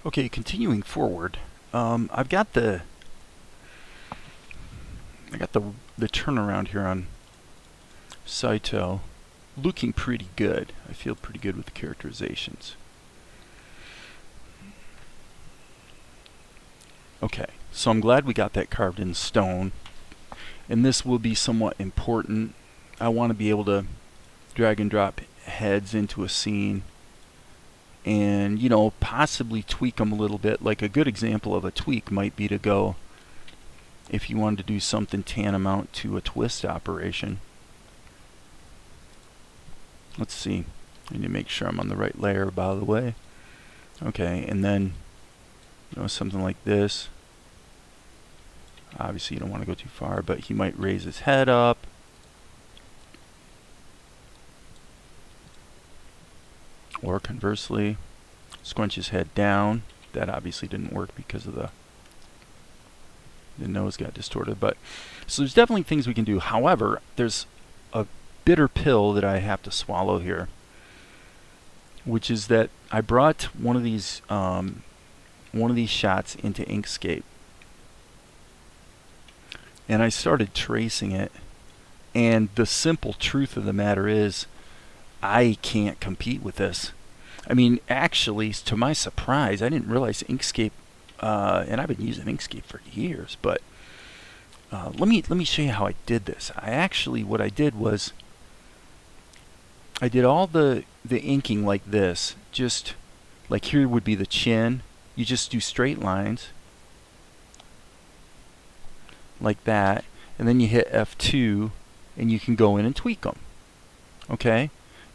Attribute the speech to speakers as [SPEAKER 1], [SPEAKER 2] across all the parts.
[SPEAKER 1] Okay, continuing forward, I've got the the turnaround here on Saito looking pretty good. I feel pretty good with the characterizations. Okay, so I'm glad we got that carved in stone, and this will be somewhat important. I want to be able to drag and drop heads into a scene and, you know, possibly tweak them a little bit. Like a good example of a tweak might be to go, if you wanted to do something tantamount to a twist operation. Let's see. I need to make sure I'm on the right layer, by the way. Okay, and then, you know, something like this. Obviously, you don't want to go too far, but he might raise his head up. Or conversely, scrunch his head down. That obviously didn't work because of the nose got distorted. But so there's definitely things we can do. However, there's a bitter pill that I have to swallow here, which is that I brought one of these shots into Inkscape, and I started tracing it. And the simple truth of the matter is, I can't compete with this. I mean, actually, to my surprise, I didn't realize Inkscape, and I've been using Inkscape for years, but let me show you how I did this. What I did was, I did all the inking like this. Just like here would be the chin. You just do straight lines like that, and then you hit F2, and you can go in and tweak them. Okay?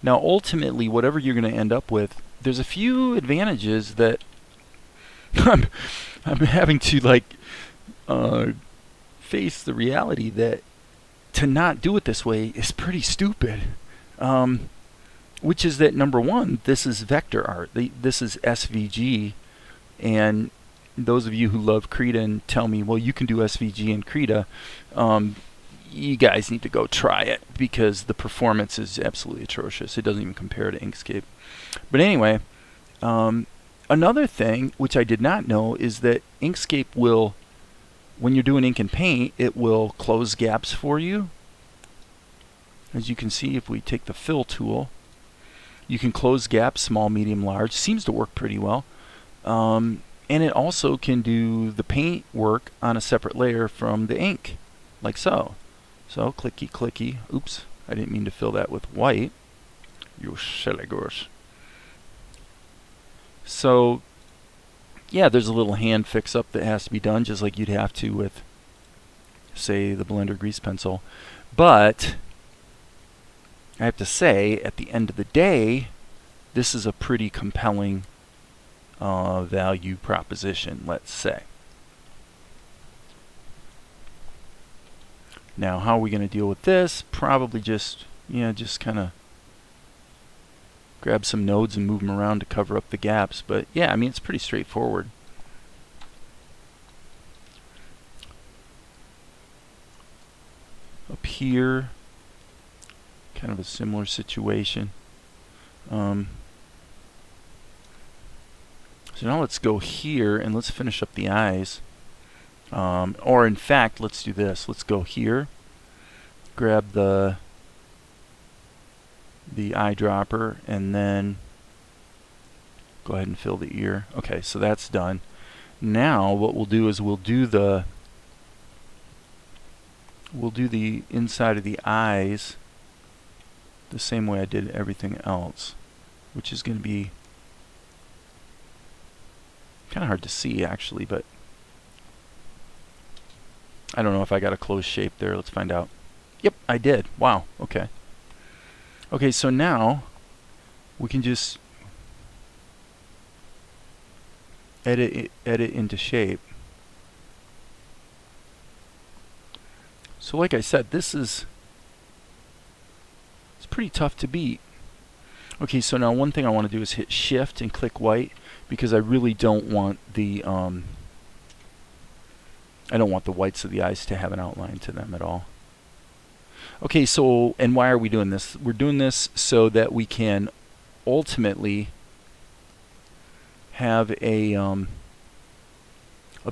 [SPEAKER 1] Now, ultimately, whatever you're going to end up with, there's a few advantages that I'm having to, like, face the reality that to not do it this way is pretty stupid. Which is that, number one, this is vector art. This is SVG, and those of you who love Krita and tell me, well, you can do SVG in Krita, you guys need to go try it, because the performance is absolutely atrocious. It doesn't even compare to Inkscape. But anyway, another thing which I did not know is that Inkscape will, when you're doing ink and paint, it will close gaps for you. As you can see, if we take the fill tool, you can close gaps, small, medium, large. Seems to work pretty well. And it also can do the paint work on a separate layer from the ink, like so. So, clicky, clicky. Oops, I didn't mean to fill that with white. You silly goose. So, yeah, there's a little hand fix-up that has to be done, just like you'd have to with, say, the Blender grease pencil. But I have to say, at the end of the day, this is a pretty compelling value proposition, let's say. Now, how are we going to deal with this? Probably just kind of grab some nodes and move them around to cover up the gaps. But yeah, I mean, it's pretty straightforward. Up here, kind of a similar situation. So now let's go here and let's finish up the eyes. Or in fact, let's do this. Let's go here, grab the eyedropper, and then go ahead and fill the ear. Okay, so that's done. Now what we'll do is we'll do the inside of the eyes the same way I did everything else, which is going to be kind of hard to see actually, but I don't know if I got a closed shape there. Let's find out. Yep, I did. Wow. Okay. Okay, so now we can just edit into shape. So like I said, it's pretty tough to beat. Okay, so now one thing I want to do is hit Shift and click white, because I really don't want the whites of the eyes to have an outline to them at all. Okay, so, and why are we doing this? We're doing this so that we can ultimately have a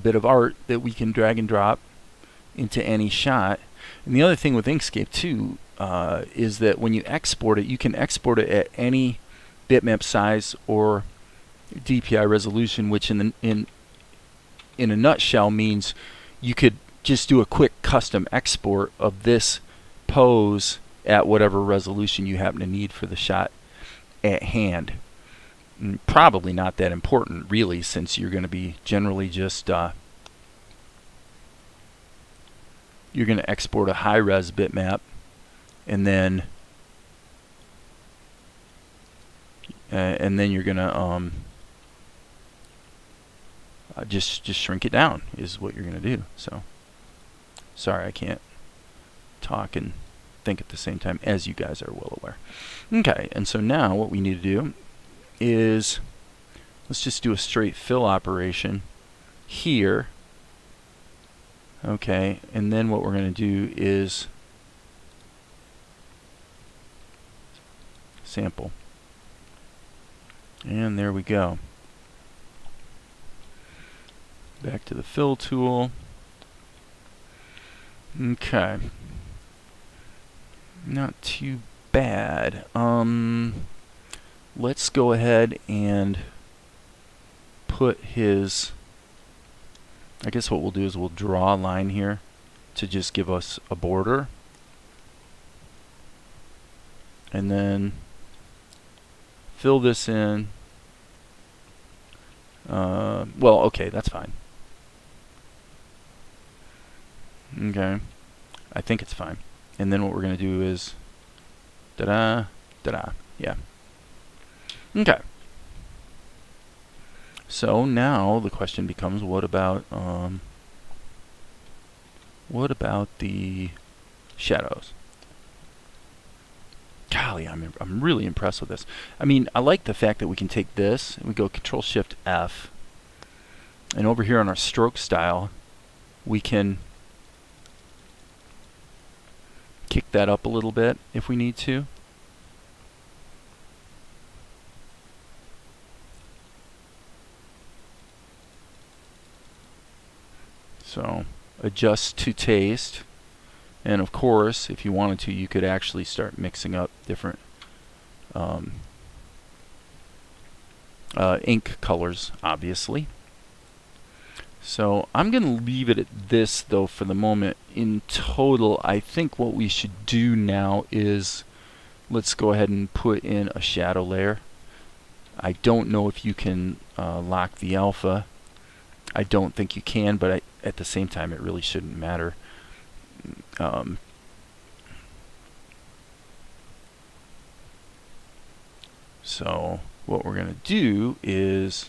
[SPEAKER 1] bit of art that we can drag and drop into any shot. And the other thing with Inkscape too is that when you export it, you can export it at any bitmap size or DPI resolution, which in a nutshell means you could just do a quick custom export of this pose at whatever resolution you happen to need for the shot at hand. Probably not that important, really, since you're going to be generally just you're going to export a high-res bitmap, and then you're going to just shrink it down is what you're going to do. So, sorry, I can't talk and think at the same time, as you guys are well aware. Okay, and so now what we need to do is let's just do a straight fill operation here. Okay, and then what we're going to do is sample. And there we go. Back to the fill tool. Okay. Not too bad. Let's go ahead and put his, I guess what we'll do is we'll draw a line here to just give us a border. And then fill this in. Well, okay, that's fine. Okay, I think it's fine. And then what we're going to do is da-da, da-da, yeah. Okay. So now the question becomes, what about the shadows? Golly, I'm really impressed with this. I mean, I like the fact that we can take this and we go Control-Shift-F, and over here on our stroke style, we can kick that up a little bit if we need to. So adjust to taste. And of course, if you wanted to, you could actually start mixing up different ink colors, obviously. So I'm going to leave it at this, though, for the moment. In total, I think what we should do now is let's go ahead and put in a shadow layer. I don't know if you can lock the alpha. I don't think you can, but at the same time, it really shouldn't matter. So what we're going to do is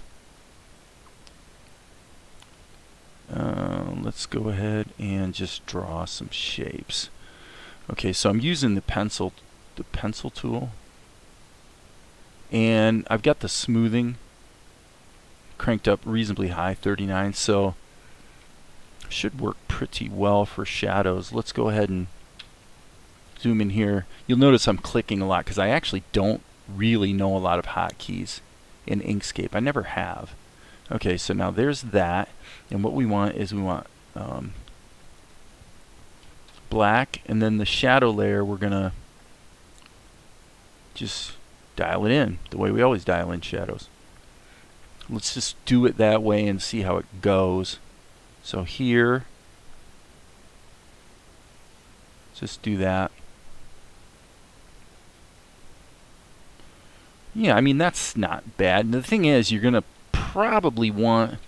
[SPEAKER 1] let's go ahead and just draw some shapes. Okay, so I'm using the pencil tool, and I've got the smoothing cranked up reasonably high, 39, so should work pretty well for shadows. Let's go ahead and zoom in here. You'll notice I'm clicking a lot because I actually don't really know a lot of hotkeys in Inkscape. I never have. Okay, so now there's that, and what we want is we want black, and then the shadow layer we're gonna just dial it in the way we always dial in shadows. Let's just do it that way and see how it goes. So here, just do that. Yeah, I mean, that's not bad. And the thing is, you're going to probably want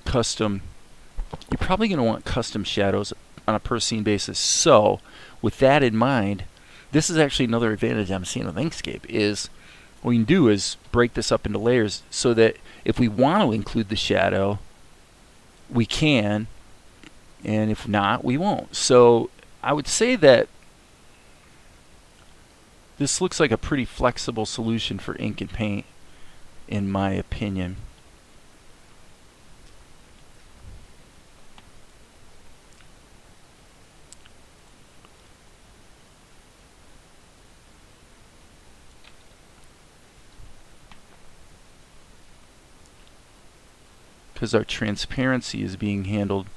[SPEAKER 1] custom shadows on a per scene basis. So with that in mind, this is actually another advantage I'm seeing with Inkscape is what we can do is break this up into layers so that if we want to include the shadow, we can, and if not, we won't. So I would say that this looks like a pretty flexible solution for ink and paint, in my opinion. because our transparency is being handled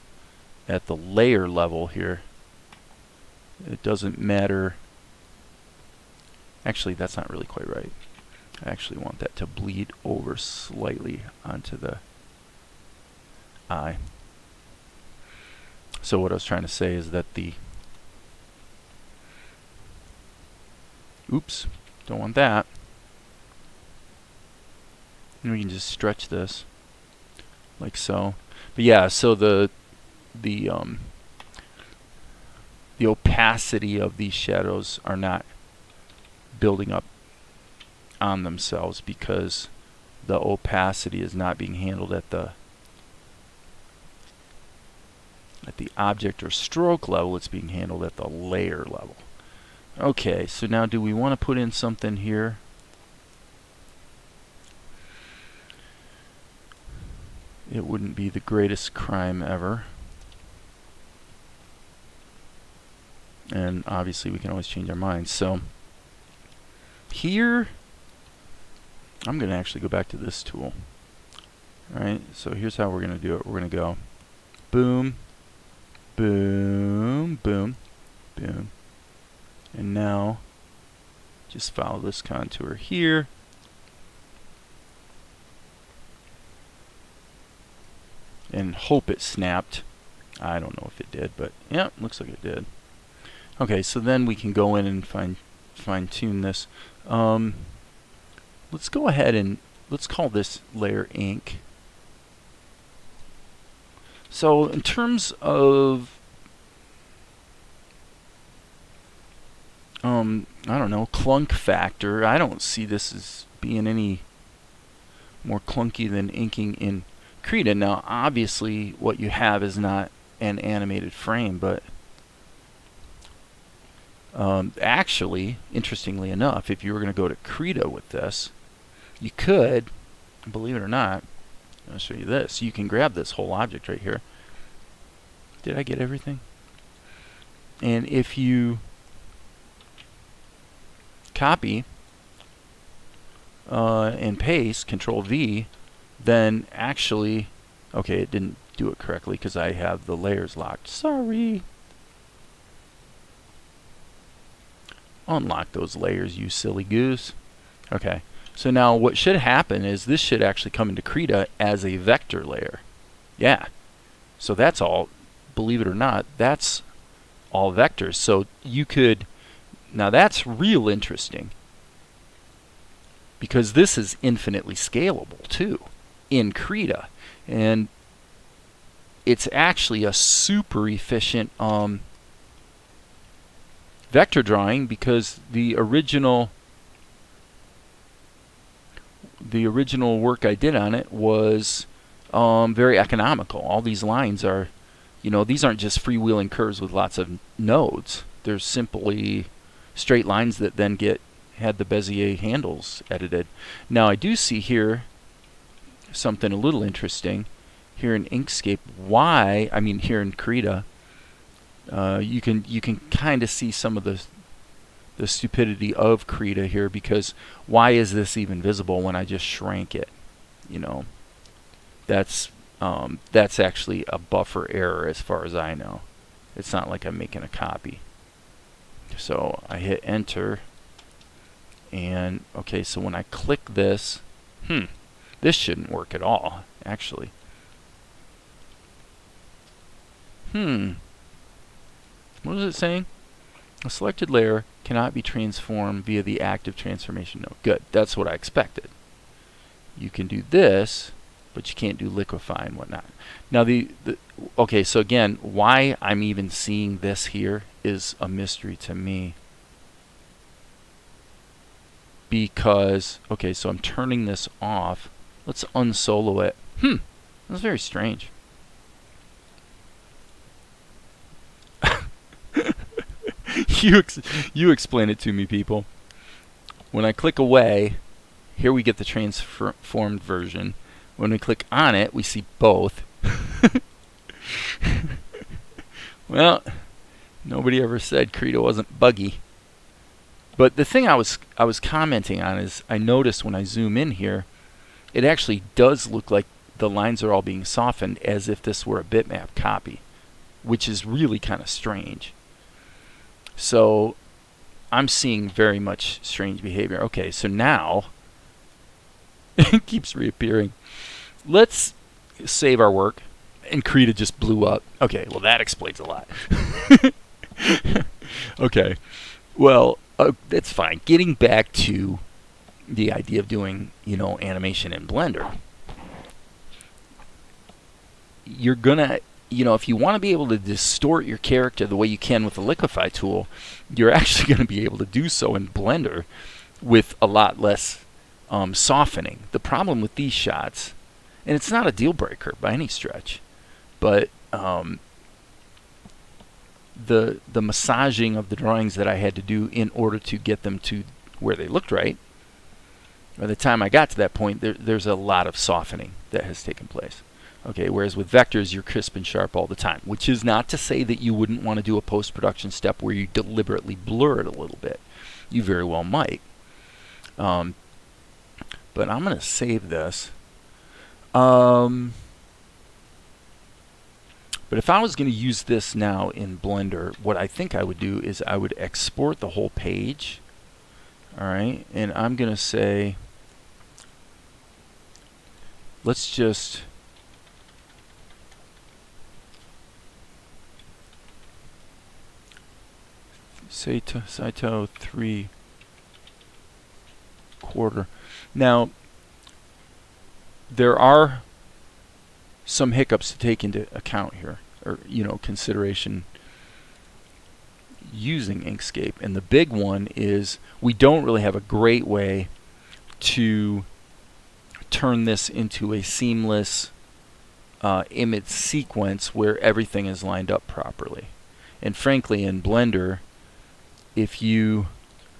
[SPEAKER 1] at the layer level here, it doesn't matter. Actually, that's not really quite right. I actually want that to bleed over slightly onto the eye. So what I was trying to say is that the, oops, don't want that. And we can just stretch this like so. But yeah, so the opacity of these shadows are not building up on themselves because the opacity is not being handled at the object or stroke level. It's being handled at the layer level. Okay, so now do we want to put in something here? It wouldn't be the greatest crime ever. And obviously we can always change our minds. So here, I'm going to actually go back to this tool. Alright, so here's how we're going to do it. We're going to go boom, boom, boom, boom. And now just follow this contour here. And hope it snapped. I don't know if it did, but yeah, looks like it did. Okay, so then we can go in and fine tune this. Let's go ahead and let's call this layer ink. So in terms of I don't know, clunk factor, I don't see this as being any more clunky than inking in Krita. Now obviously what you have is not an animated frame, but actually, interestingly enough, if you were going to go to Krita with this, you could, believe it or not, I'll show you this. You can grab this whole object right here. Did I get everything? And if you copy and paste, Control V, then actually, okay, it didn't do it correctly because I have the layers locked. Sorry. Unlock those layers, you silly goose. Okay, so now what should happen is this should actually come into Krita as a vector layer. Yeah, so that's all, believe it or not, that's all vectors. So you could, now that's real interesting because this is infinitely scalable too in Krita, and it's actually a super efficient vector drawing because the original work I did on it was very economical. All these lines are, you know, these aren't just freewheeling curves with lots of nodes. They're simply straight lines that then had the Bezier handles edited. Now I do see here something a little interesting here in Inkscape. Here in Krita, you can kind of see some of the stupidity of Krita here, because why is this even visible when I just shrank it? You know, that's actually a buffer error as far as I know. It's not like I'm making a copy. So I hit enter, and okay, so when I click this, this shouldn't work at all, actually. What is it saying? A selected layer cannot be transformed via the active transformation node. Good, that's what I expected. You can do this, but you can't do liquefy and whatnot. Now okay, so again, why I'm even seeing this here is a mystery to me. Because, okay, so I'm turning this off. Let's unsolo it. That's very strange. You explain it to me, people. When I click away, here we get the transformed version. When we click on it, we see both. Well, nobody ever said Krita wasn't buggy. But the thing I was commenting on is I noticed when I zoom in here, it actually does look like the lines are all being softened as if this were a bitmap copy, which is really kind of strange. So I'm seeing very much strange behavior. Okay, so now it keeps reappearing. Let's save our work. And Krita just blew up. Okay, well that explains a lot. Okay, well that's fine. Getting back to the idea of doing, animation in Blender, you're gonna, if you want to be able to distort your character the way you can with the Liquify tool, you're actually going to be able to do so in Blender with a lot less softening. The problem with these shots, and it's not a deal breaker by any stretch, but the massaging of the drawings that I had to do in order to get them to where they looked right, by the time I got to that point, there's a lot of softening that has taken place. Okay, whereas with vectors, you're crisp and sharp all the time, which is not to say that you wouldn't want to do a post-production step where you deliberately blur it a little bit. You very well might. But I'm going to save this. But if I was going to use this now in Blender, what I think I would do is I would export the whole page. Alright, and I'm going to say, let's just Saito 3/4. Now, there are some hiccups to take into account here, or consideration using Inkscape, and the big one is we don't really have a great way to turn this into a seamless image sequence where everything is lined up properly. And frankly, in Blender, if you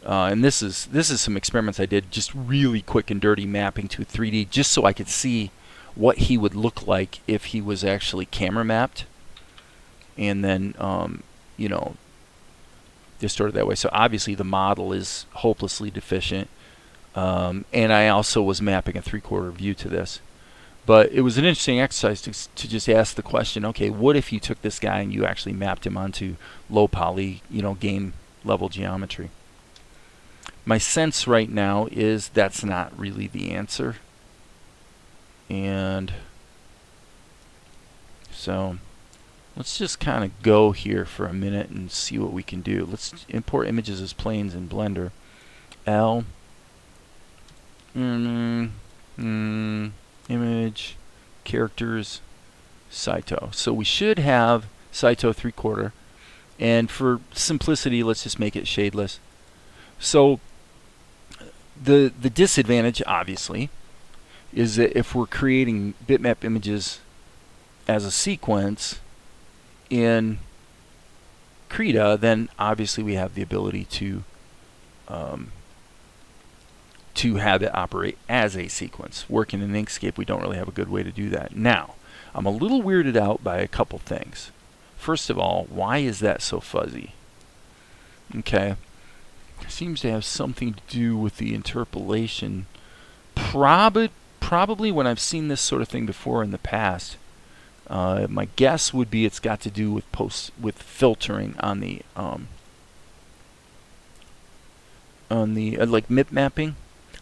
[SPEAKER 1] and this is some experiments I did, just really quick and dirty mapping to 3D, just so I could see what he would look like if he was actually camera mapped, and then distorted that way. So obviously the model is hopelessly deficient, and I also was mapping a 3/4 view to this. But it was an interesting exercise to just ask the question, okay, what if you took this guy and you actually mapped him onto low poly, game level geometry? My sense right now is that's not really the answer. And so let's just kind of go here for a minute and see what we can do. Let's import images as planes in Blender. L image characters Saito. So we should have Saito 3/4, and for simplicity, let's just make it shadeless. So the disadvantage, obviously, is that if we're creating bitmap images as a sequence in Krita, then obviously we have the ability to have it operate as a sequence. Working in Inkscape, we don't really have a good way to do that. Now, I'm a little weirded out by a couple things. First of all, why is that so fuzzy? Okay, it seems to have something to do with the interpolation. Probably when I've seen this sort of thing before in the past, my guess would be it's got to do with filtering on the like MIP mapping,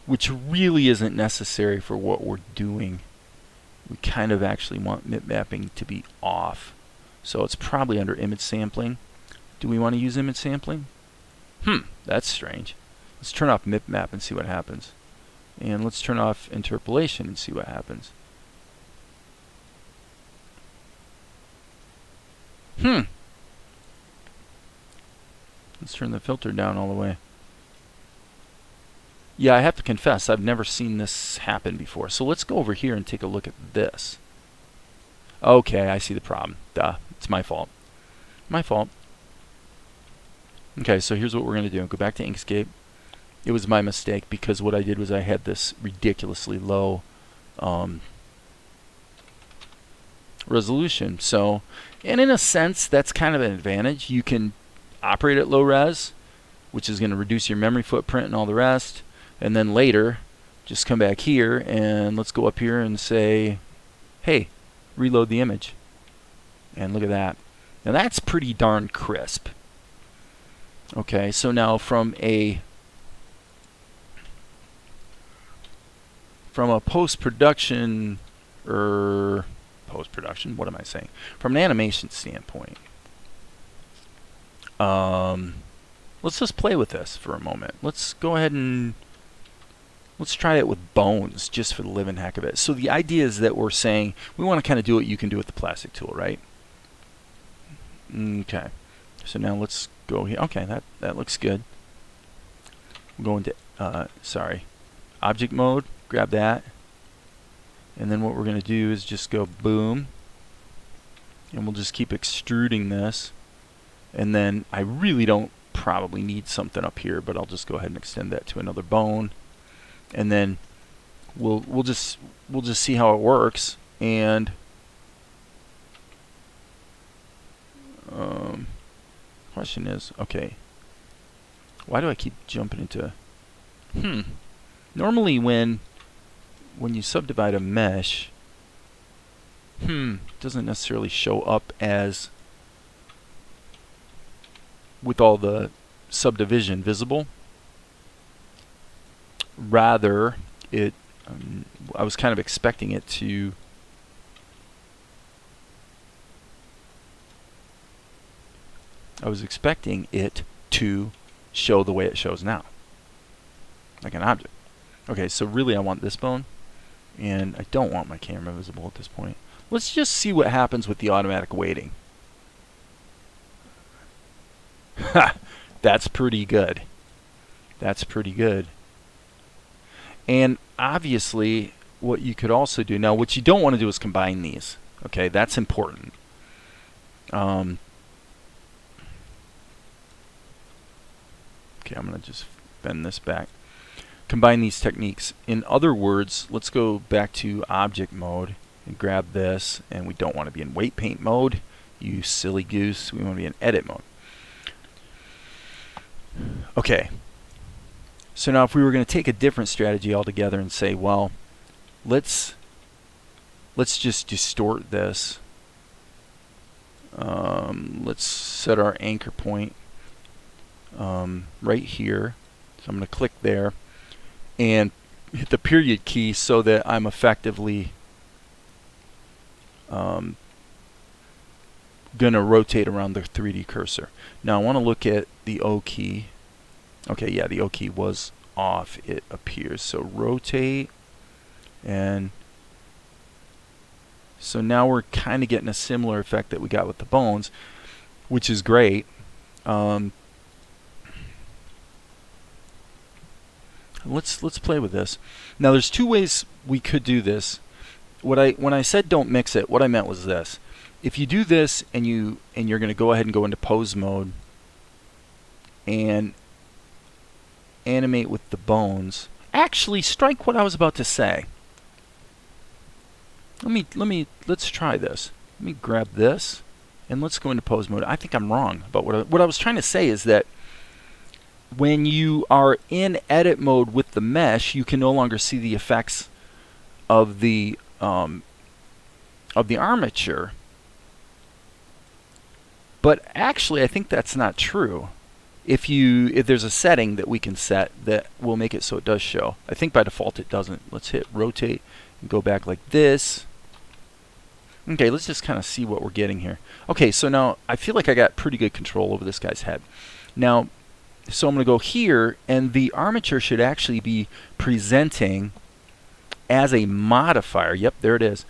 [SPEAKER 1] which really isn't necessary for what we're doing. We kind of actually want MIP mapping to be off, so it's probably under image sampling. Do we want to use image sampling? That's strange. Let's turn off MIP map and see what happens. And let's turn off interpolation and see what happens. Let's turn the filter down all the way. Yeah, I have to confess, I've never seen this happen before. So let's go over here and take a look at this. Okay, I see the problem. Duh, it's my fault. My fault. Okay, so here's what we're going to do. Go back to Inkscape. It was my mistake because what I did was I had this ridiculously low resolution. So, and in a sense, that's kind of an advantage. You can operate at low res, which is going to reduce your memory footprint and all the rest. And then later, just come back here and let's go up here and say hey, reload the image. And look at that. Now that's pretty darn crisp. Okay, so now from a post-production, what am I saying? From an animation standpoint, let's just play with this for a moment. Let's go ahead and let's try it with bones, just for the living heck of it. So the idea is that we're saying we want to kind of do what you can do with the plastic tool, right? Okay. So now let's go here. Okay, that looks good. We'll go into object mode. Grab that. And then what we're going to do is just go boom. And we'll just keep extruding this. And then I really don't probably need something up here, but I'll just go ahead and extend that to another bone. And then we'll just see how it works. And question is, okay, why do I keep jumping into normally when you subdivide a mesh, doesn't necessarily show up as with all the subdivision visible. Rather, I was kind of expecting it to show the way it shows now, like an object. Okay, so really I want this bone, and I don't want my camera visible at this point. Let's just see what happens with the automatic weighting. Ha! That's pretty good. That's pretty good. And obviously, what you could also do, now what you don't want to do is combine these. Okay, that's important. Okay, I'm going to just bend this back. Combine these techniques. In other words, let's go back to object mode and grab this. And we don't want to be in weight paint mode. You silly goose. We want to be in edit mode. Okay. So now if we were going to take a different strategy altogether and say, well, let's just distort this. Let's set our anchor point right here. So I'm going to click there and hit the period key so that I'm effectively going to rotate around the 3D cursor. Now I want to look at the O key. Okay, yeah, the O key was off, it appears. So rotate, and so now we're kind of getting a similar effect that we got with the bones, which is great. Let's play with this. Now there's two ways we could do this. When I said don't mix it, what I meant was this. If you do this and you're going to go ahead and go into pose mode and animate with the bones, actually strike what I was about to say. Let's try this. Let me grab this and let's go into pose mode. I think I'm wrong, but what I was trying to say is that when you are in edit mode with the mesh, you can no longer see the effects of the armature. But actually, I think that's not true. If there's a setting that we can set that will make it so it does show. I think by default it doesn't. Let's hit rotate and go back like this. Okay, let's just kind of see what we're getting here. Okay, so now I feel like I got pretty good control over this guy's head. Now, so I'm going to go here, and the armature should actually be presenting as a modifier. Yep, there it is.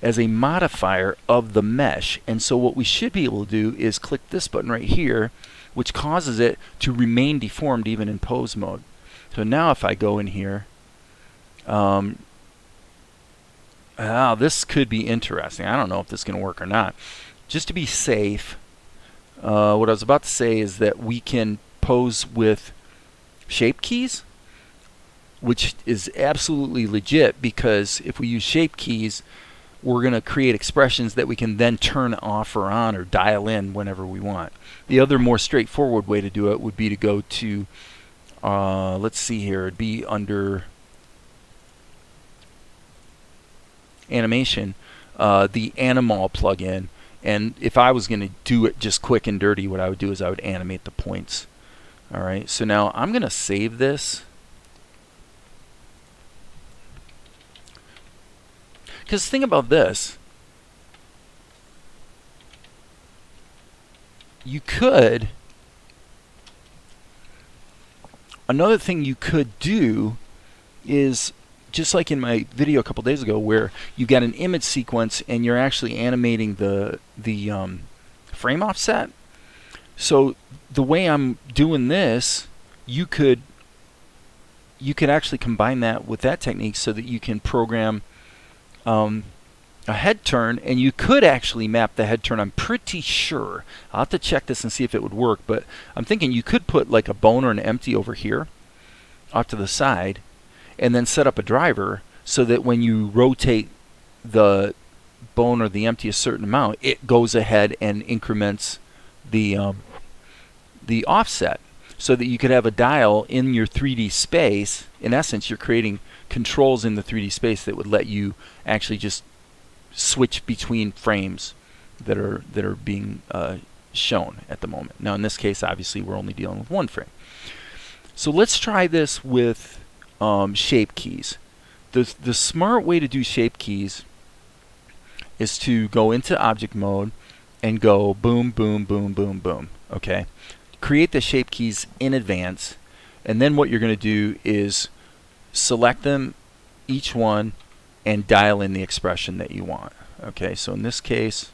[SPEAKER 1] As a modifier of the mesh. And so what we should be able to do is click this button right here, which causes it to remain deformed even in pose mode. So now if I go in here, this could be interesting. I don't know if this is going to work or not. Just to be safe, what I was about to say is that we can pose with shape keys, which is absolutely legit, because if we use shape keys, we're going to create expressions that we can then turn off or on or dial in whenever we want. The other more straightforward way to do it would be to go to, let's see here, it'd be under animation, the Animal plugin. And if I was going to do it just quick and dirty, what I would do is I would animate the points. All right, so now I'm going to save this. Because think about this. You could, another thing you could do is, just like in my video a couple days ago, where you got an image sequence and you're actually animating the frame offset. So the way I'm doing this, you could actually combine that with that technique so that you can program a head turn, and you could actually map the head turn. I'm pretty sure. I'll have to check this and see if it would work, but I'm thinking you could put like a bone or an empty over here off to the side, and then set up a driver so that when you rotate the bone or the empty a certain amount, it goes ahead and increments the offset, so that you could have a dial in your 3D space. In essence, you're creating controls in the 3D space that would let you actually just switch between frames that are being shown at the moment. Now in this case, obviously we're only dealing with one frame. So let's try this with shape keys. The smart way to do shape keys is to go into object mode and go boom, boom, boom, boom, boom. Okay, create the shape keys in advance, and then what you're going to do is select them, each one, and dial in the expression that you want. Okay, so in this case,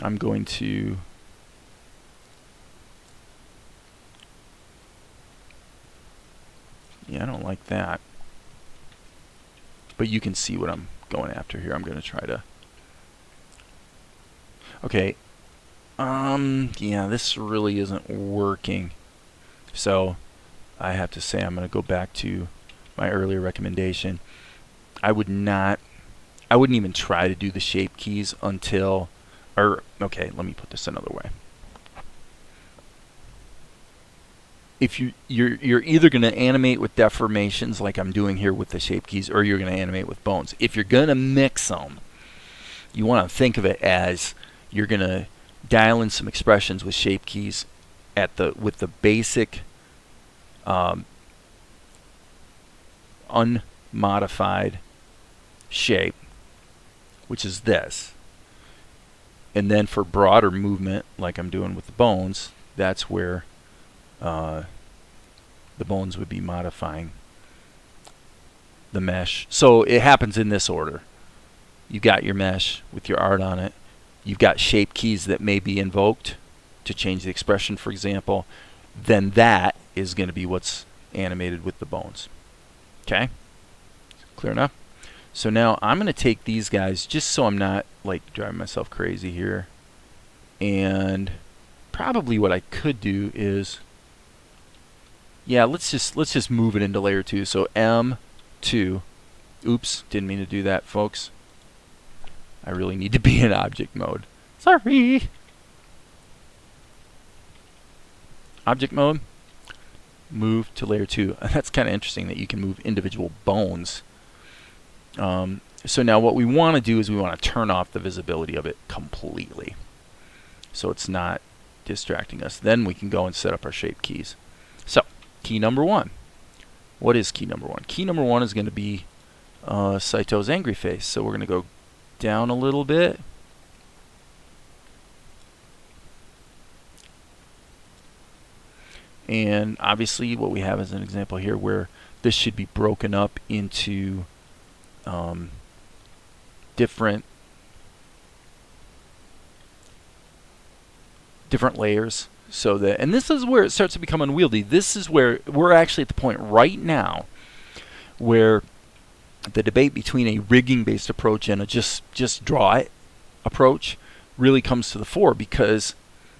[SPEAKER 1] I'm going to I don't like that, but you can see what I'm going after here. I'm going to try to, okay, yeah, this really isn't working, so I have to say I'm going to go back to my earlier recommendation. I wouldn't even try to do the shape keys until, okay, let me put this another way. If you're either going to animate with deformations like I'm doing here with the shape keys, or you're going to animate with bones. If you're going to mix them, you want to think of it as you're going to dial in some expressions with shape keys with the basic unmodified shape, which is this. And then for broader movement, like I'm doing with the bones, that's where the bones would be modifying the mesh. So it happens in this order. You've got your mesh with your art on it. You've got shape keys that may be invoked to change the expression, for example. Then that is going to be what's animated with the bones. Okay? Clear enough? So now I'm going to take these guys, just so I'm not like driving myself crazy here. And probably what I could do is, yeah, let's just move it into layer 2. So M2. Oops, didn't mean to do that, folks. I really need to be in object mode. Sorry. Object mode. Move to layer 2. That's kind of interesting that you can move individual bones. So now what we want to do is we want to turn off the visibility of it completely, so it's not distracting us. Then we can go and set up our shape keys. So key number 1. What is key number 1? Key number 1 is going to be Saito's angry face. So we're going to go down a little bit. And obviously what we have is an example here where this should be broken up into different layers, so that, and this is where it starts to become unwieldy. This is where we're actually at the point right now where the debate between a rigging based approach and a just draw it approach really comes to the fore, because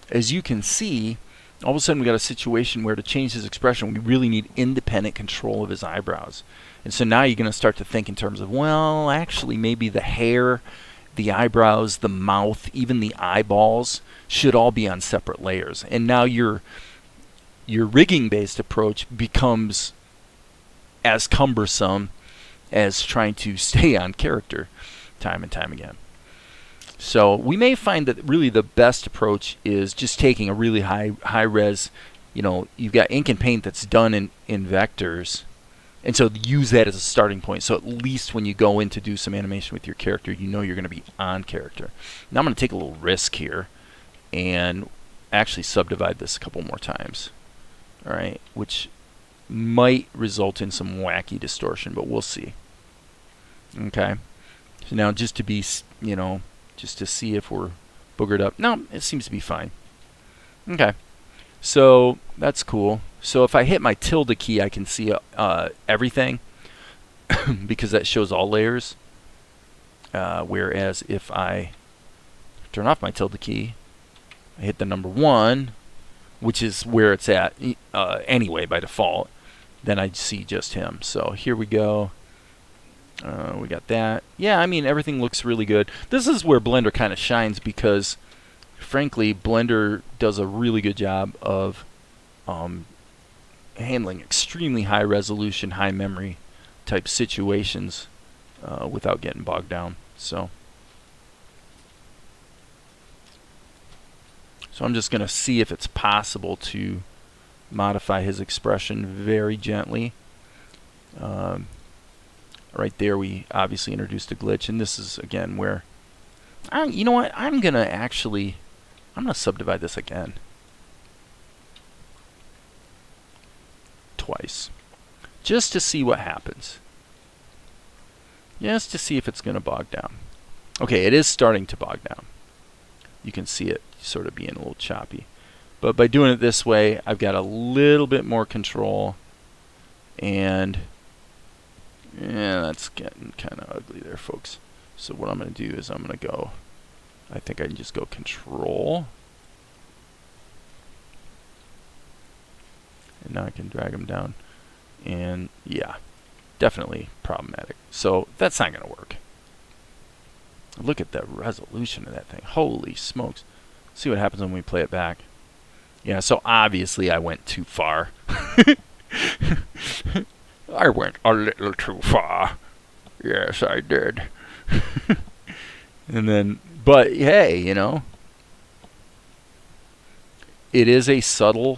[SPEAKER 1] as you can see, all of a sudden we got a situation where to change his expression we really need independent control of his eyebrows. And so now you're going to start to think in terms of, well, actually maybe the hair, the eyebrows, the mouth, even the eyeballs should all be on separate layers. And now your rigging based approach becomes as cumbersome as trying to stay on character. time and time again. So we may find that really the best approach is just taking a really high res, you've got ink and paint that's done in vectors, and so use that as a starting point. So at least when you go in to do some animation with your character, you know you're going to be on character. Now I'm going to take a little risk here and actually subdivide this a couple more times. All right, which might result in some wacky distortion, but we'll see. Okay, so now just to be, just to see if we're boogered up. No, it seems to be fine. Okay, so that's cool. So if I hit my tilde key, I can see everything because that shows all layers. Whereas if I turn off my tilde key, I hit the number 1, which is where it's at anyway by default, then I see just him. So here we go. We got that. Yeah, I mean, everything looks really good. This is where Blender kind of shines because, frankly, Blender does a really good job of handling extremely high resolution, high memory type situations without getting bogged down. So I'm just going to see if it's possible to modify his expression very gently. Right there we obviously introduced a glitch, and this is again where you know what, I'm going to subdivide this again twice just to see what happens. Just to see if it's going to bog down. Okay, it is starting to bog down. You can see it sort of being a little choppy. But by doing it this way, I've got a little bit more control, and yeah, that's getting kind of ugly there, folks. So what I'm going to do is I'm going to go, I think I can just go Control, and now I can drag them down, and yeah, definitely problematic. So that's not going to work. Look at the resolution of that thing. Holy smokes. See what happens when we play it back. Yeah, so obviously I went too far. I went a little too far. Yes, I did. And then, but hey, it is a subtle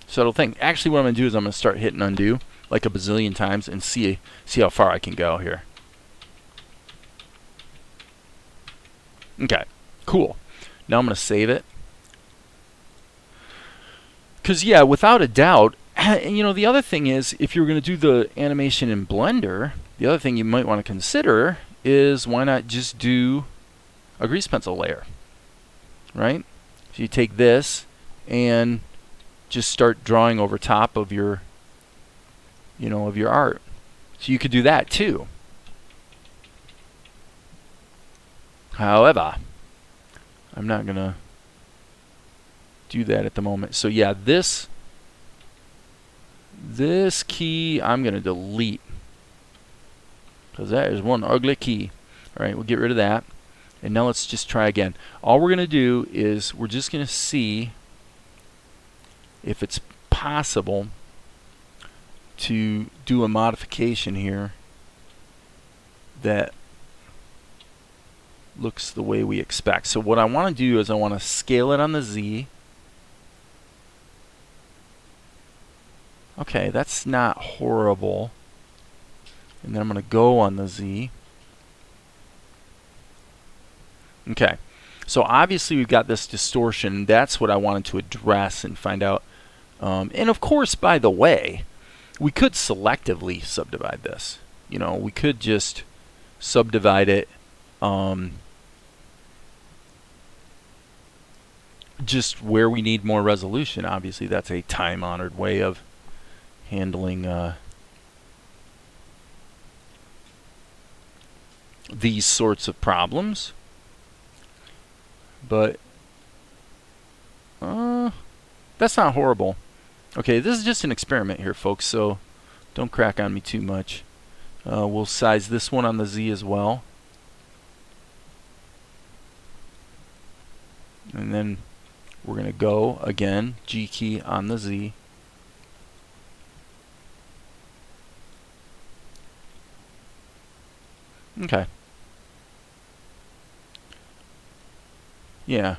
[SPEAKER 1] thing. Actually, what I'm going to do is I'm going to start hitting undo like a bazillion times and see how far I can go here. Okay, cool. Now I'm going to save it. Because, yeah, without a doubt, the other thing is, if you're going to do the animation in Blender, the other thing you might want to consider is why not just do a grease pencil layer, right? So you take this and just start drawing over top of your, of your art. So you could do that too. However, I'm not going to do that at the moment. So yeah, this key I'm going to delete because that is one ugly key. All right, we'll get rid of that. And now let's just try again. All we're going to do is we're just going to see if it's possible to do a modification here that looks the way we expect. So what I want to do is I want to scale it on the Z. Okay, that's not horrible. And then I'm going to go on the Z. Okay, so obviously we've got this distortion. That's what I wanted to address and find out. And of course, by the way, we could selectively subdivide this. We could just subdivide it just where we need more resolution. Obviously, that's a time-honored way of handling these sorts of problems. But that's not horrible. Okay, this is just an experiment here, folks, so don't crack on me too much. We'll size this one on the Z as well. And then we're going to go, again, G key on the Z. Okay. Yeah.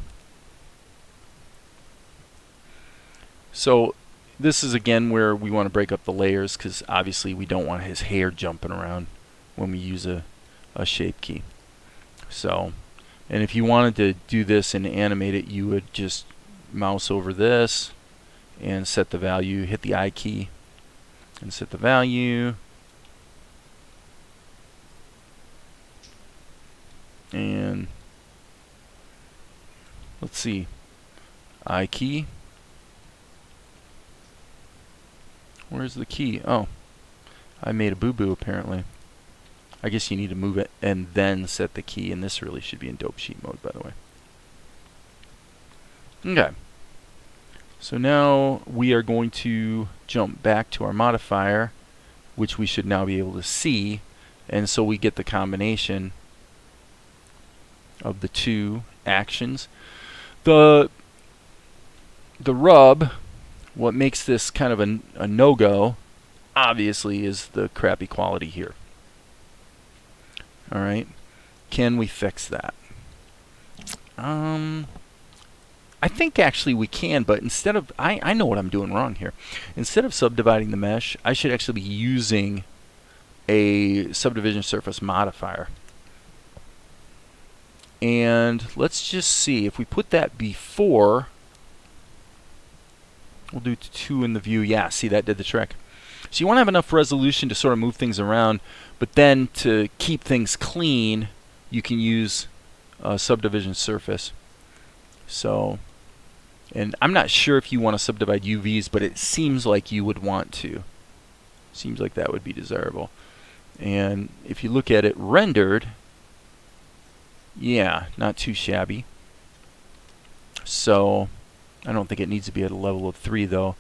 [SPEAKER 1] So this is again where we want to break up the layers, because obviously we don't want his hair jumping around when we use a shape key. So, and if you wanted to do this and animate it, you would just mouse over this and set the value, hit the I key and set the value. And let's see, I key. Where's the key? Oh, I made a boo-boo apparently. I guess you need to move it and then set the key, and this really should be in dope sheet mode, by the way. Okay. So now we are going to jump back to our modifier, which we should now be able to see, and so we get the combination of the two actions. The rub, what makes this kind of a no-go, obviously, is the crappy quality here. Alright, can we fix that? I think actually we can, but instead of, I know what I'm doing wrong here. Instead of subdividing the mesh, I should actually be using a subdivision surface modifier. And let's just see, if we put that before, we'll do 2 in the view. Yeah, see, that did the trick. So you want to have enough resolution to sort of move things around, but then to keep things clean, you can use a subdivision surface. So, and I'm not sure if you want to subdivide UVs, but it seems like you would want to. Seems like that would be desirable. And if you look at it rendered, yeah, not too shabby. So I don't think it needs to be at a level of 3 though.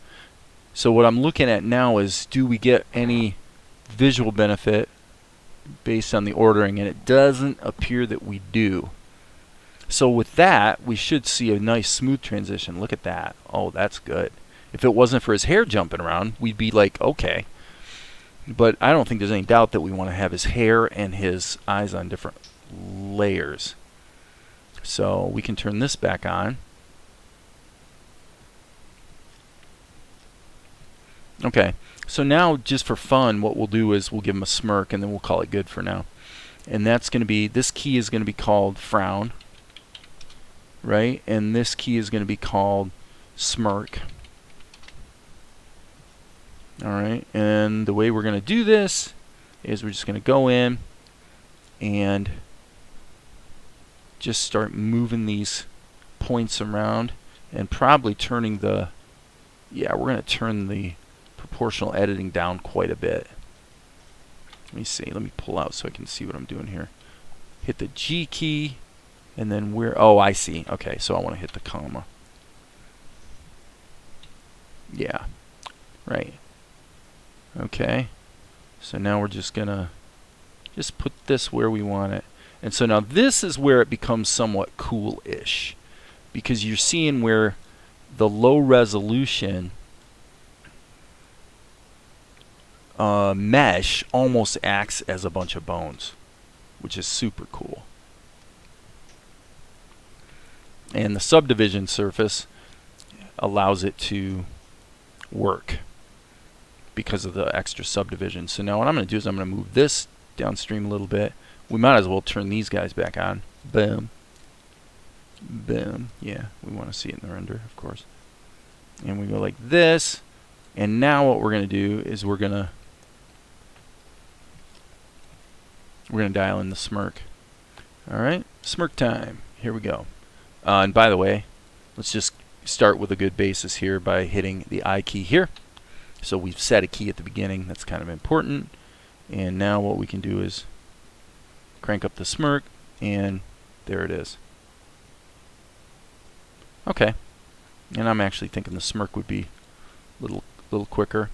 [SPEAKER 1] So what I'm looking at now is, do we get any visual benefit based on the ordering? And it doesn't appear that we do. So with that, we should see a nice smooth transition. Look at that. Oh, that's good. If it wasn't for his hair jumping around, we'd be like, okay. But I don't think there's any doubt that we want to have his hair and his eyes on different layers. So we can turn this back on. Okay, so now just for fun, what we'll do is we'll give him a smirk, and then we'll call it good for now. And that's going to be, this key is going to be called frown, right? And this key is going to be called smirk. Alright, and the way we're going to do this is we're just going to go in and just start moving these points around, and probably turning the, yeah, we're going to turn the proportional editing down quite a bit. Let me see, let me pull out so I can see what I'm doing here. Hit the G key, and then we're, oh, I see. Okay, so I want to hit the comma. Yeah, right. Okay, so now we're just gonna just put this where we want it. And so now this is where it becomes somewhat cool-ish, because you're seeing where the low resolution mesh almost acts as a bunch of bones, which is super cool. And the subdivision surface allows it to work because of the extra subdivision. So now what I'm going to do is I'm going to move this downstream a little bit. We might as well turn these guys back on. Boom. Boom. Yeah, we want to see it in the render, of course. And we go like this. And now what we're going to do is we're going to dial in the smirk. Alright, smirk time. Here we go. And by the way, let's just start with a good basis here by hitting the I key here. So we've set a key at the beginning. That's kind of important. And now what we can do is crank up the smirk, and there it is. Okay. And I'm actually thinking the smirk would be a little quicker.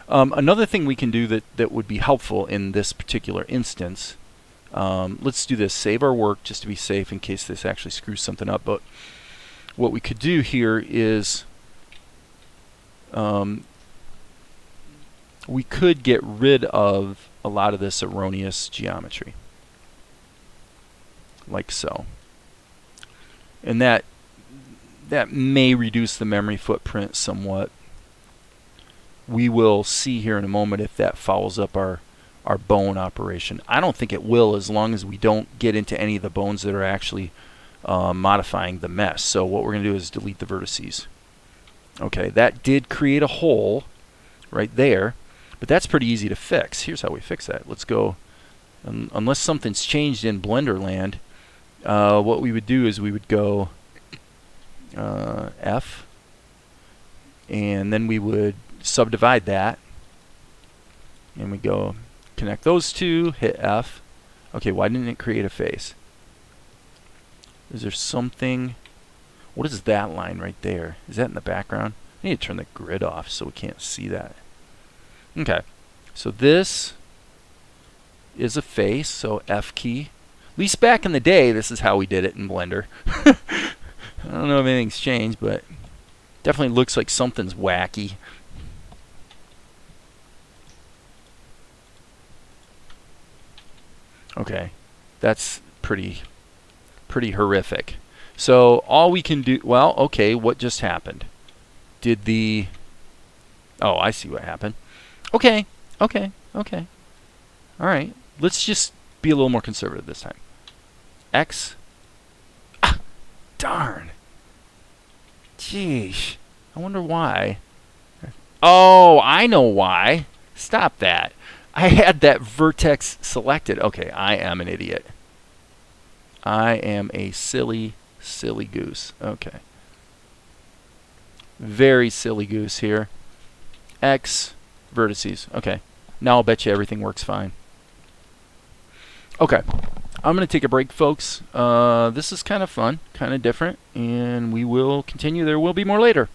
[SPEAKER 1] Another thing we can do that would be helpful in this particular instance, let's do this, save our work just to be safe in case this actually screws something up. But what we could do here is we could get rid of a lot of this erroneous geometry. like so. And that may reduce the memory footprint somewhat. We will see here in a moment if that follows up our bone operation. I don't think it will, as long as we don't get into any of the bones that are actually modifying the mesh. So what we're going to do is delete the vertices. Okay, that did create a hole right there, but that's pretty easy to fix. Here's how we fix that. Let's go, unless something's changed in Blender land, what we would do is we would go F, and then we would subdivide that, and we go connect those two, hit F. Okay, why didn't it create a face? Is there something? What is that line right there? Is that in the background? I need to turn the grid off so we can't see that. Okay, so this is a face, so F key. At least back in the day, this is how we did it in Blender. I don't know if anything's changed, but definitely looks like something's wacky. Okay, that's pretty horrific. So all we can do, well, okay, what just happened? Did the, oh, I see what happened. Okay. All right, let's just be a little more conservative this time. X. Ah, darn. Jeez. I wonder why. Oh, I know why. Stop that. I had that vertex selected. Okay, I am an idiot. I am a silly goose. Okay. Very silly goose here. X vertices. Okay. Now I'll bet you everything works fine. Okay. I'm going to take a break, folks. This is kind of fun, kind of different, and we will continue. There will be more later.